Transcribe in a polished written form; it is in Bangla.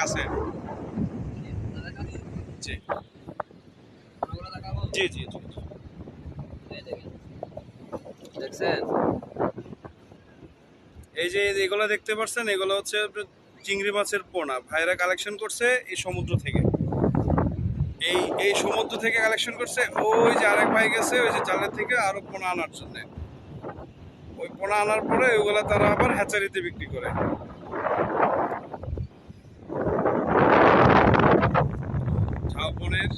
কাছে। জি জি জি জি। দেখছেন? এই যে এগুলো দেখতে পাচ্ছেন, এগুলো হচ্ছে চিংড়ি মাছের পোনা ভাইরা কালেকশন করছে এই সমুদ্র থেকে। এই সমুদ্র থেকে কালেকশন করছে। ওই যে আরেক ভাই গেছে ওই যে জালের থেকে আরো পোনা আনার জন্য। ওই পোনা আনার পরে ওইগুলা তারা আবার হ্যাচারিতে বিক্রি করে। ঝাউবনের